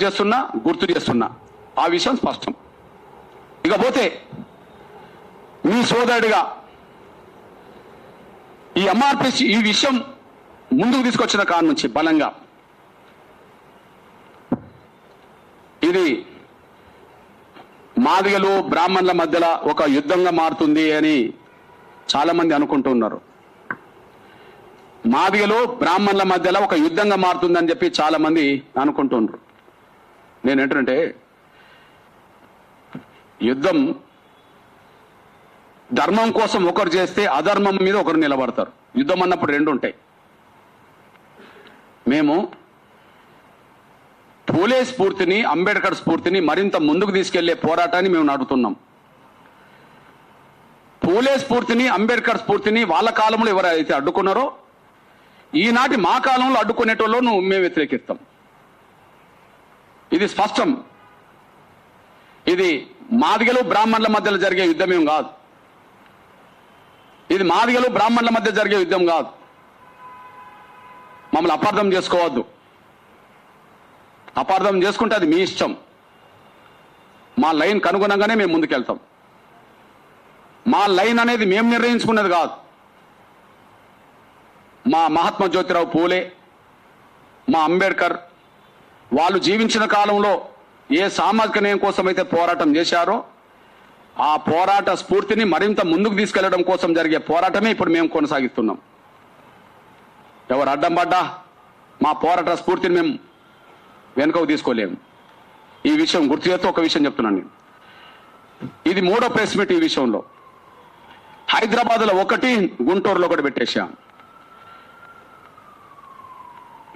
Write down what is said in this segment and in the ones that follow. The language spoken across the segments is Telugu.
చేస్తున్నా, గుర్తు చేస్తున్నా, ఆ విషయం స్పష్టం. ఇకపోతే మీ సోదరుడిగా ఈ ఎంఆర్పిసి ఈ విషయం ముందుకు తీసుకొచ్చిన కాడ నుంచి బలంగా ఇది మాదిగలు బ్రాహ్మణుల మధ్యలో ఒక యుద్ధంగా మారుతుంది అని చాలా మంది అనుకుంటున్నారు. మాదిగలు బ్రాహ్మణుల మధ్యలో ఒక యుద్ధంగా మారుతుందని చెప్పి చాలా మంది అనుకుంటున్నారు. నేనేంటంటే యుద్ధం ధర్మం కోసం ఒకరు చేస్తే అధర్మం మీద ఒకరు నిలబడతారు. యుద్ధం అన్నప్పుడు రెండు ఉంటాయి. మేము పూలే స్ఫూర్తిని, అంబేద్కర్ స్ఫూర్తిని మరింత ముందుకు తీసుకెళ్లే పోరాటాన్ని మేము నడుపుతున్నాం. పూలే స్ఫూర్తిని, అంబేద్కర్ స్ఫూర్తిని వాళ్ళ కాలంలో ఎవరైతే అడ్డుకున్నారో ఈనాటి మా కాలంలో అడ్డుకునేటోళ్ళను మేము వ్యతిరేకిస్తాం. ఇది స్పష్టం. ఇది మాదిగలు బ్రాహ్మణుల మధ్యలో జరిగే యుద్ధమేం కాదు. ఇది మాదిగలు బ్రాహ్మణుల మధ్య జరిగే యుద్ధం కాదు. మమ్మల్ని అపార్థం చేసుకోవద్దు. అపార్థం చేసుకుంటే అది మీ ఇష్టం. మా లైన్ కనుగుణంగానే మేము ముందుకెళ్తాం. మా లైన్ అనేది మేము నిర్ణయించుకున్నది కాదు. మా మహాత్మా జ్యోతిరావు పూలే, మా అంబేద్కర్ వాళ్ళు జీవించిన కాలంలో ఏ సామాజిక న్యాయం కోసమైతే పోరాటం చేశారో ఆ పోరాట స్ఫూర్తిని మరింత ముందుకు తీసుకెళ్లడం కోసం జరిగే పోరాటమే ఇప్పుడు మేము కొనసాగిస్తున్నాం. ఎవరు అడ్డం పడ్డా మా పోరాట స్ఫూర్తిని మేము వెనుకకు తీసుకోలేము. ఈ విషయం గుర్తు చేస్తూ ఒక విషయం చెప్తున్నాను నేను. ఇది 3వ ప్రెస్ మీట్. ఈ విషయంలో హైదరాబాద్లో ఒకటి, గుంటూరులో ఒకటి పెట్టేశాం.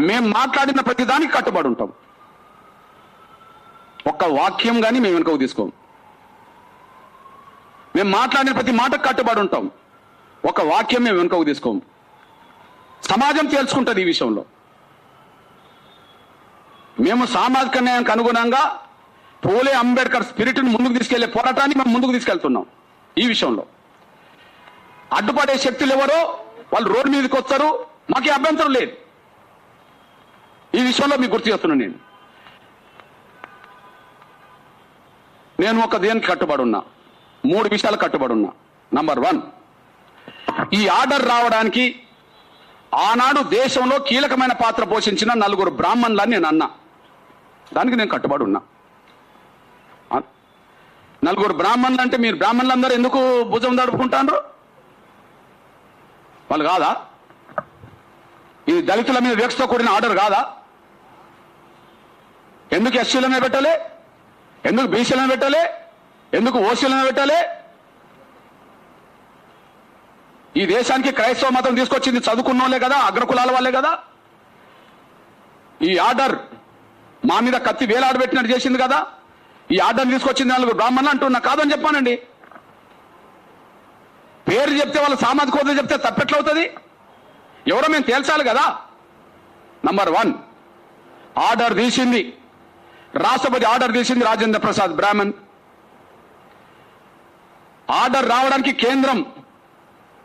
మేము మాట్లాడిన ప్రతి దానికి కట్టుబడి ఉంటాం. ఒక్క వాక్యం కానీ మేము వెనుకకు తీసుకోం. మేము మాట్లాడిన ప్రతి మాటకు కట్టుబడి ఉంటాం. ఒక వాక్యం మేము వెనుకకు తీసుకోం. సమాజం తేల్చుకుంటుంది ఈ విషయంలో. మేము సామాజిక న్యాయానికి అనుగుణంగా పూలే అంబేద్కర్ స్పిరిట్ని ముందుకు తీసుకెళ్లే పోరాటాన్ని మేము ముందుకు తీసుకెళ్తున్నాం. ఈ విషయంలో అడ్డుపడే శక్తులు ఎవరో వాళ్ళు రోడ్డు మీదకి వస్తారు, మాకే అభ్యంతరం లేదు. ఈ విషయంలో మీకు గుర్తు చేస్తున్నాను. నేను ఒక దేనికి కట్టుబడి ఉన్నా, 3 విషయాలు కట్టుబడి ఉన్నా. నంబర్ 1, ఈ ఆర్డర్ రావడానికి ఆనాడు దేశంలో కీలకమైన పాత్ర పోషించిన 4 బ్రాహ్మణులని నేను అన్నా. దానికి నేను కట్టుబడి ఉన్నా. 4 బ్రాహ్మణులు అంటే మీరు బ్రాహ్మణులందరూ ఎందుకు భుజం తడుపుకుంటారు? వాళ్ళు కాదా? ఇది దళితుల మీద వివక్షతో కూడిన ఆర్డర్ కాదా? ఎందుకు ఎస్సీలనే పెట్టాలి? ఎందుకు బీసీలను పెట్టాలి? ఎందుకు ఓసీలను పెట్టాలి? ఈ దేశానికి క్రైస్తవ మతం తీసుకొచ్చింది చదువుకున్న వాళ్ళే కదా, అగ్రకులాల వాళ్ళే కదా. ఈ ఆర్డర్ మా మీద కత్తి వేలాడబెట్టినట్టు చేసింది కదా. ఈ ఆర్డర్ తీసుకొచ్చింది 4 బ్రాహ్మణులు అంటున్నా. కాదని చెప్పానండి. పేరు చెప్తే వాళ్ళ సామాజిక హోదా చెప్తే తప్పెట్లవుతుంది? ఎవరో మేము తేల్చాలి కదా. నంబర్ 1, ఆర్డర్ తీసింది రాష్ట్రపతి. ఆర్డర్ తీసింది రాజేంద్ర ప్రసాద్ బ్రాహ్మణ్. ఆర్డర్ రావడానికి కేంద్రం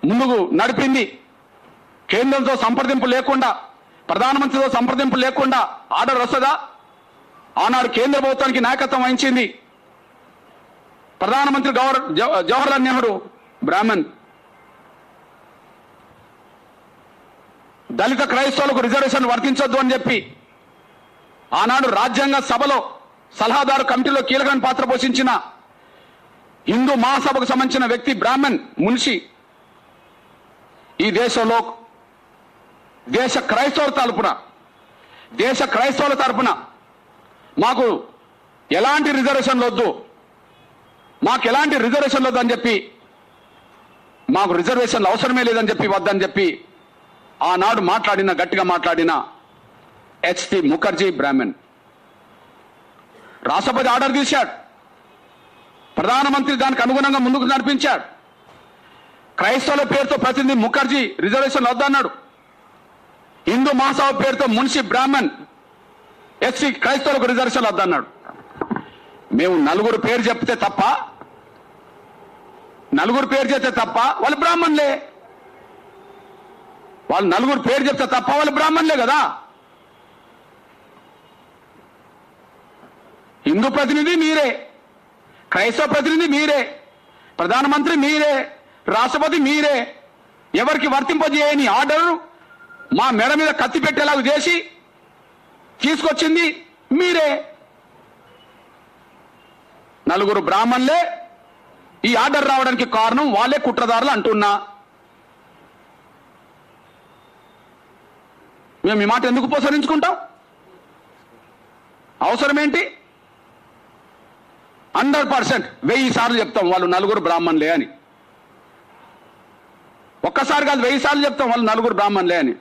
ముందుకు నడిపింది. కేంద్రంతో సంప్రదింపు లేకుండా, ప్రధానమంత్రితో సంప్రదింపు లేకుండా ఆర్డర్ వస్తుందా? ఆనాడు కేంద్ర ప్రభుత్వానికి నాయకత్వం వహించింది ప్రధానమంత్రి జవహర్లాల్ నెహ్రూ బ్రాహ్మణ్. దళిత క్రైస్తవులకు రిజర్వేషన్ వర్తించొద్దు అని చెప్పి ఆనాడు రాజ్యాంగ సభలో సలహాదారు కమిటీలో కీలకమైన పాత్ర పోషించిన హిందూ మహాసభకు సంబంధించిన వ్యక్తి బ్రాహ్మణ్ మున్షి. ఈ దేశంలో దేశ క్రైస్తవుల తరపున మాకు ఎలాంటి రిజర్వేషన్లు వద్దు, అని చెప్పి, మాకు రిజర్వేషన్లు అవసరమే లేదని చెప్పి, వద్దని చెప్పి ఆనాడు గట్టిగా మాట్లాడిన హెచ్టి ముఖర్జీ బ్రాహ్మణ్. రాష్ట్రపతి ఆర్డర్ తీశాడు. ప్రధానమంత్రి దానికి అనుగుణంగా ముందుకు నడిపించాడు. క్రైస్తవుల పేరుతో ప్రతినిధి ముఖర్జీ రిజర్వేషన్లు వద్దన్నాడు. హిందూ మహాసభ పేరుతో మున్షి బ్రాహ్మణ్ ఎస్సీ క్రైస్తవులకు రిజర్వేషన్లు వద్దన్నాడు. మేము 4 పేరు చెప్తే తప్ప, వాళ్ళు బ్రాహ్మణులే. వాళ్ళు 4 పేరు చెప్తే తప్ప వాళ్ళు బ్రాహ్మణులే కదా. హిందూ ప్రతినిధి మీరే, క్రైస్తవ ప్రతినిధి మీరే, ప్రధానమంత్రి మీరే, రాష్ట్రపతి మీరే. ఎవరికి వర్తింపజేయని ఆర్డర్ మా మెడ మీద కత్తి పెట్టేలాగా చేసి తీసుకొచ్చింది మీరే. నలుగురు బ్రాహ్మణులే ఈ ఆర్డర్ రావడానికి కారణం, వాళ్ళే కుట్రదారులు అంటున్నా. మేము ఈ మాట ఎందుకు ఉపసరించుకుంటాం? అవసరం ఏంటి? 100% 1000 సార్లు చెప్తాం వాళ్ళు నలుగురు బ్రాహ్మణులే అని. ఒక్కసారి కాదు, 1000 సార్లు చెప్తాం వాళ్ళు నలుగురు బ్రాహ్మణులే అని.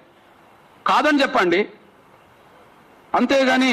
కాదని చెప్పండి, అంతేగాని